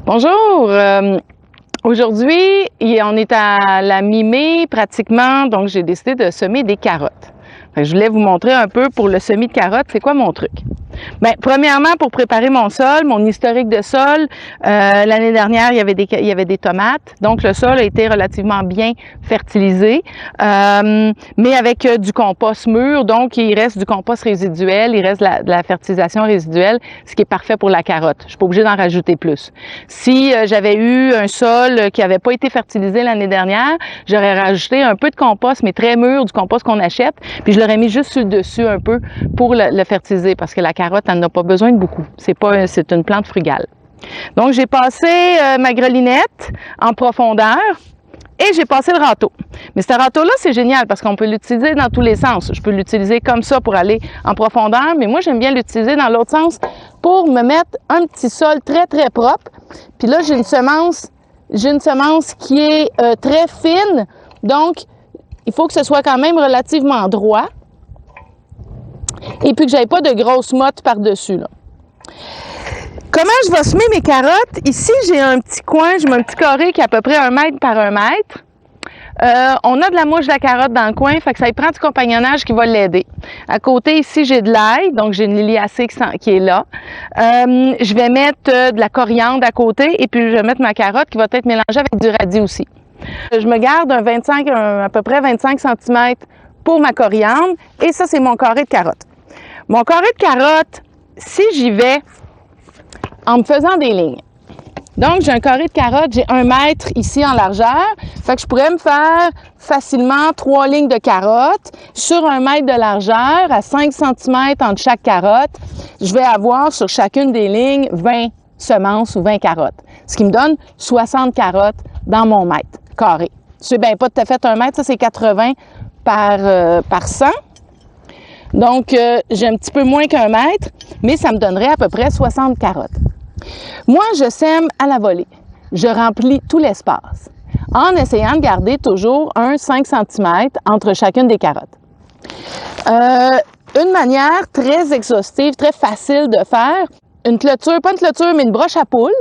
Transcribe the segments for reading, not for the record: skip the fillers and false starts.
Bonjour. Aujourd'hui, on est à la mi-mai pratiquement, donc j'ai décidé de semer des carottes. Je voulais vous montrer un peu pour le semis de carottes, c'est quoi mon truc. Bien, premièrement, pour préparer mon sol, mon historique de sol, l'année dernière, il y avait des tomates, donc le sol a été relativement bien fertilisé, mais avec du compost mûr, donc il reste du compost résiduel, il reste de la fertilisation résiduelle, ce qui est parfait pour la carotte. Je suis pas obligée d'en rajouter plus. Si j'avais eu un sol qui n'avait pas été fertilisé l'année dernière, j'aurais rajouté un peu de compost, mais très mûr, du compost qu'on achète, puis je l'aurais mis juste sur le dessus un peu pour le fertiliser, parce que la carotte, elle n'a pas besoin de beaucoup. C'est une plante frugale. Donc, j'ai passé ma grelinette en profondeur et j'ai passé le râteau. Mais ce râteau-là, c'est génial parce qu'on peut l'utiliser dans tous les sens. Je peux l'utiliser comme ça pour aller en profondeur, mais moi, j'aime bien l'utiliser dans l'autre sens pour me mettre un petit sol très, très propre. Puis là, j'ai une semence qui est très fine, donc il faut que ce soit quand même relativement droit. Et puis que j'avais pas de grosses mottes par-dessus, là. Comment je vais semer mes carottes? Ici, j'ai un petit coin, j'ai mon petit carré qui est à peu près 1 mètre par 1 mètre. On a de la mouche de la carotte dans le coin, fait que ça y prend du compagnonnage qui va l'aider. À côté, ici, j'ai de l'ail, donc j'ai une liliacée qui est là. Je vais mettre de la coriandre à côté et puis je vais mettre ma carotte qui va être mélangée avec du radis aussi. Je me garde à peu près 25 cm pour ma coriandre et ça, c'est mon carré de carotte. Mon carré de carotte, si j'y vais en me faisant des lignes. Donc, j'ai un carré de carotte, j'ai 1 mètre ici en largeur. Fait que je pourrais me faire facilement 3 lignes de carottes sur 1 mètre de largeur à 5 cm entre chaque carotte. Je vais avoir sur chacune des lignes 20 semences ou 20 carottes. Ce qui me donne 60 carottes dans mon mètre carré. C'est bien pas tout à fait 1 mètre, ça c'est 80 par 100. Donc, j'ai un petit peu moins qu'1 mètre, mais ça me donnerait à peu près 60 carottes. Moi, je sème à la volée. Je remplis tout l'espace en essayant de garder toujours un 5 cm entre chacune des carottes. Une manière très exhaustive, très facile de faire, une clôture, pas une clôture, mais une broche à poule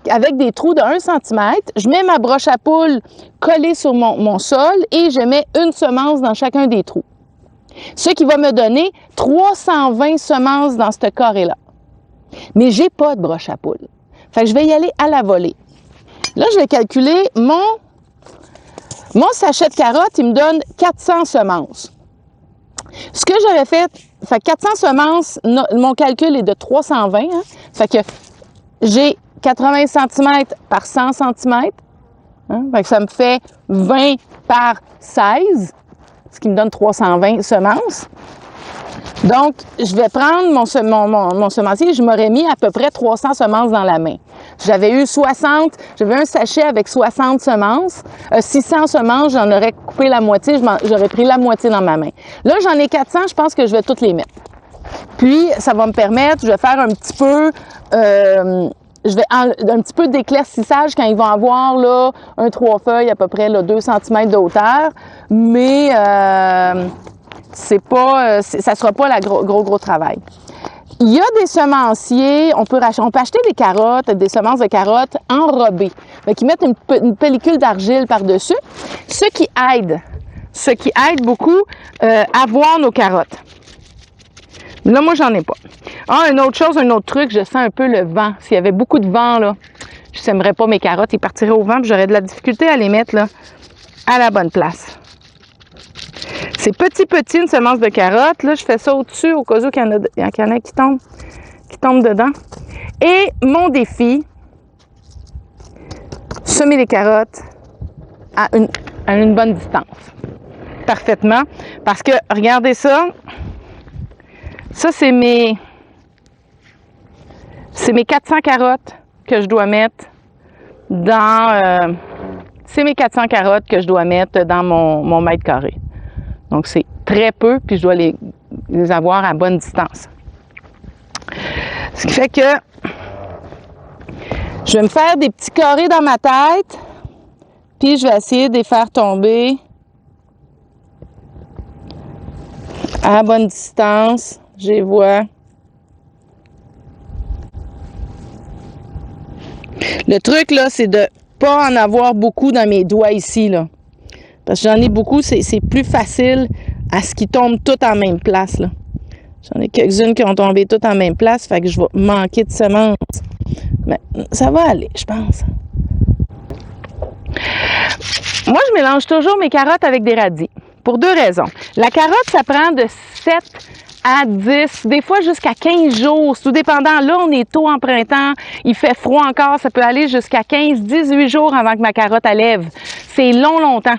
avec des trous de 1 cm. Je mets ma broche à poule collée sur mon sol et je mets une semence dans chacun des trous. Ce qui va me donner 320 semences dans ce carré-là. Mais j'ai pas de broche à poule. Fait que je vais y aller à la volée. Là, je vais calculer mon sachet de carottes, il me donne 400 semences. Ce que j'aurais fait 400 semences, mon calcul est de 320. Hein? Fait que j'ai 80 cm par 100 cm. Hein? Fait que ça me fait 20 par 16. Ce qui me donne 320 semences. Donc, je vais prendre mon semencier, je m'aurais mis à peu près 300 semences dans la main. J'avais un sachet avec 60 semences, 600 semences, j'en aurais coupé la moitié, j'aurais pris la moitié dans ma main. Là, j'en ai 400, je pense que je vais toutes les mettre. Puis, ça va me permettre, je vais faire un petit peu d'éclaircissage quand ils vont avoir là, un 3 feuilles à peu près là, 2 cm de hauteur, mais ça sera pas le gros travail. Il y a des semenciers, on peut acheter des carottes, des semences de carottes enrobées. Qui mettent une pellicule d'argile par-dessus, ce qui aide beaucoup à voir nos carottes. Mais là, moi, j'en ai pas. Une autre truc, je sens un peu le vent. S'il y avait beaucoup de vent, là, je sèmerais pas mes carottes, ils partiraient au vent, puis j'aurais de la difficulté à les mettre là, à la bonne place. C'est petit, une semence de carottes. Là, je fais ça au-dessus, au cas où il y en a qui tombent dedans. Et mon défi, semer les carottes à une bonne distance. Parfaitement. Parce que, regardez ça. Ça, c'est mes 400 carottes que je dois mettre dans... c'est mes 400 carottes que je dois mettre dans mon mètre carré. Donc, c'est très peu, puis je dois les avoir à bonne distance. Ce qui fait que je vais me faire des petits carrés dans ma tête, puis je vais essayer de les faire tomber à bonne distance. Je les vois. Le truc, là, c'est de pas en avoir beaucoup dans mes doigts ici, là. Parce que j'en ai beaucoup, c'est plus facile à ce qu'ils tombent toutes en même place, là. J'en ai quelques-unes qui ont tombé toutes en même place, fait que je vais manquer de semences. Mais ça va aller, je pense. Moi, je mélange toujours mes carottes avec des radis, pour 2 raisons. La carotte, ça prend de 7 à 10, des fois jusqu'à 15 jours, tout dépendant. Là, on est tôt en printemps, il fait froid encore, ça peut aller jusqu'à 15-18 jours avant que ma carotte lève. C'est longtemps.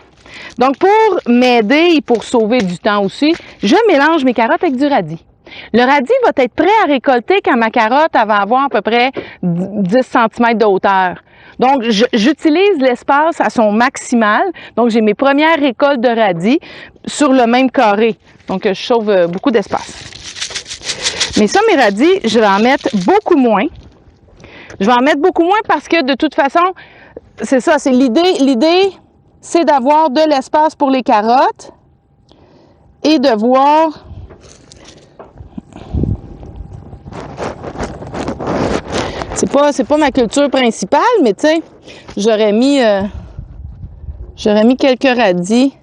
Donc, pour m'aider et pour sauver du temps aussi, je mélange mes carottes avec du radis. Le radis va être prêt à récolter quand ma carotte elle va avoir à peu près 10 cm de hauteur. Donc, j'utilise l'espace à son maximal. Donc, j'ai mes premières récoltes de radis sur le même carré. Donc, je sauve beaucoup d'espace. Mais ça, mes radis, je vais en mettre beaucoup moins. Je vais en mettre beaucoup moins parce que, de toute façon, c'est ça, c'est l'idée. L'idée, c'est d'avoir de l'espace pour les carottes et de voir... C'est pas ma culture principale, mais tu sais, j'aurais mis quelques radis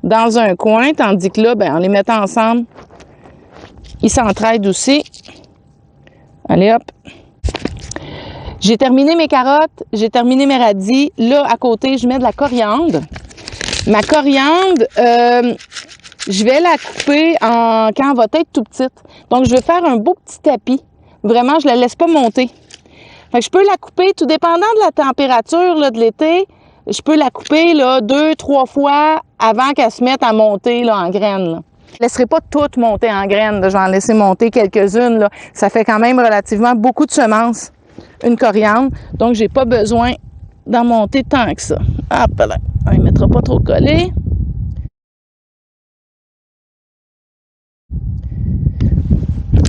dans un coin, tandis que là, ben, en les mettant ensemble, ils s'entraident aussi. Allez, hop. J'ai terminé mes carottes, j'ai terminé mes radis. Là, à côté, je mets de la coriandre. Ma coriandre, je vais la couper quand elle va être tout petite. Donc, je vais faire un beau petit tapis. Vraiment, je la laisse pas monter. Fait que je peux la couper, tout dépendant de la température là, de l'été, je peux la couper 2-3 fois avant qu'elle se mette à monter là, en graines. Là. Je ne laisserai pas toutes monter en graines, là. Je vais en laisser monter quelques-unes. Là. Ça fait quand même relativement beaucoup de semences, une coriandre. Donc, j'ai pas besoin d'en monter tant que ça. Hop là, on ne mettra pas trop collé.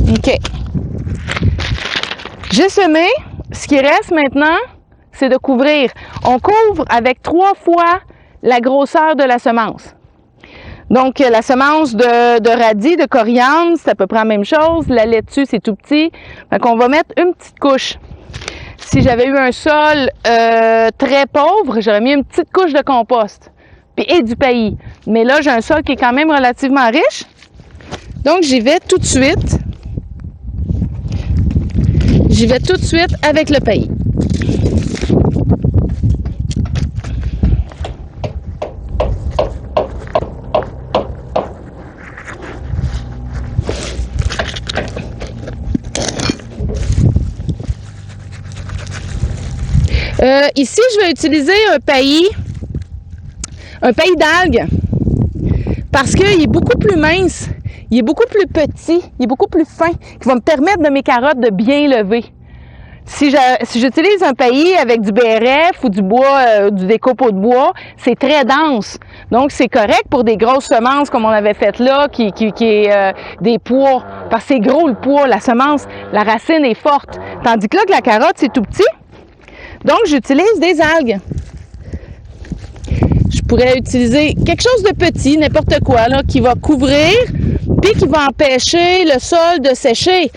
OK. J'ai semé. Ce qui reste maintenant, c'est de couvrir. On couvre avec 3 fois la grosseur de la semence. Donc, la semence de radis, de coriandre, c'est à peu près la même chose. La laitue, c'est tout petit. Donc, on va mettre une petite couche. Si j'avais eu un sol très pauvre, j'aurais mis une petite couche de compost et du paillis. Mais là, j'ai un sol qui est quand même relativement riche. Donc, j'y vais tout de suite. J'y vais tout de suite avec le paillis. Ici, je vais utiliser un paillis d'algues parce qu'il est beaucoup plus mince. Il est beaucoup plus petit, il est beaucoup plus fin, qui va me permettre de mes carottes de bien lever. Si j'utilise un paillis avec du BRF ou du bois, des copeaux de bois, c'est très dense. Donc, c'est correct pour des grosses semences comme on avait fait là, qui est des pois. Parce que c'est gros le pois, la semence, la racine est forte. Tandis que là, que la carotte, c'est tout petit. Donc, j'utilise des algues. Je pourrais utiliser quelque chose de petit, n'importe quoi, là, qui va couvrir, puis qui va empêcher le sol de sécher.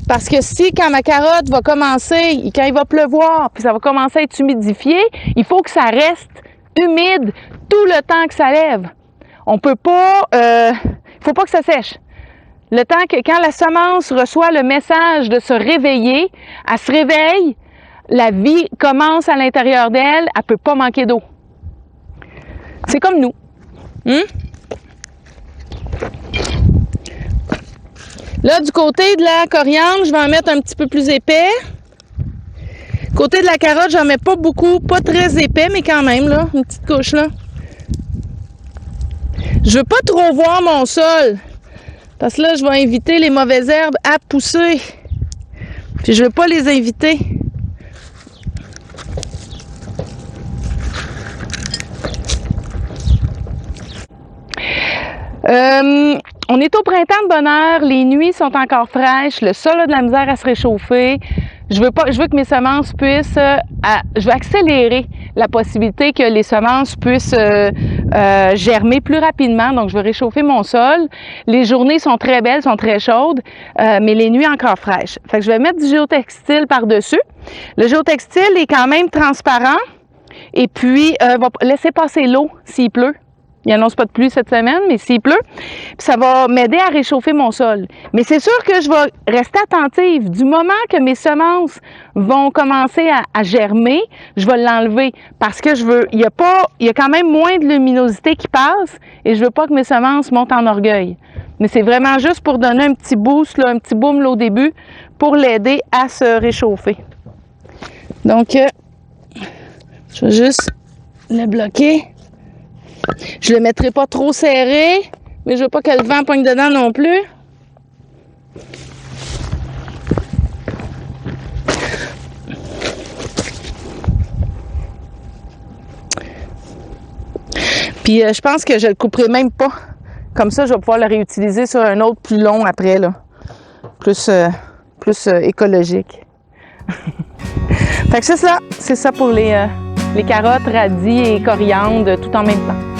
Parce que si, quand ma carotte va commencer, quand il va pleuvoir, puis ça va commencer à être humidifié, il faut que ça reste humide tout le temps que ça lève. On peut pas, faut pas que ça sèche. Le temps que, quand la semence reçoit le message de se réveiller, elle se réveille, la vie commence à l'intérieur d'elle, elle peut pas manquer d'eau. C'est comme nous. Là, du côté de la coriandre, je vais en mettre un petit peu plus épais. Côté de la carotte, j'en mets pas beaucoup, pas très épais, mais quand même, là, une petite couche, là. Je veux pas trop voir mon sol, parce que là, je vais inviter les mauvaises herbes à pousser. Puis je veux pas les inviter. On est au printemps de bonne heure, les nuits sont encore fraîches, le sol a de la misère à se réchauffer. Je veux que mes semences puissent, je veux accélérer la possibilité que les semences puissent germer plus rapidement. Donc, je vais réchauffer mon sol. Les journées sont très belles, sont très chaudes, mais les nuits encore fraîches. Fait que je vais mettre du géotextile par-dessus. Le géotextile est quand même transparent et puis va laisser passer l'eau s'il pleut. Il n'annonce pas de pluie cette semaine, mais s'il pleut, ça va m'aider à réchauffer mon sol. Mais c'est sûr que je vais rester attentive. Du moment que mes semences vont commencer à germer, je vais l'enlever parce que il y a quand même moins de luminosité qui passe et je veux pas que mes semences montent en orgueil. Mais c'est vraiment juste pour donner un petit boost, là, un petit boom là, au début pour l'aider à se réchauffer. Donc, je vais juste le bloquer. Je le mettrai pas trop serré, mais je veux pas que le vent pogne dedans non plus. Puis je pense que je le couperai même pas. Comme ça, je vais pouvoir le réutiliser sur un autre plus long après, là. Plus écologique. Fait que c'est ça pour les carottes, radis et coriandre tout en même temps.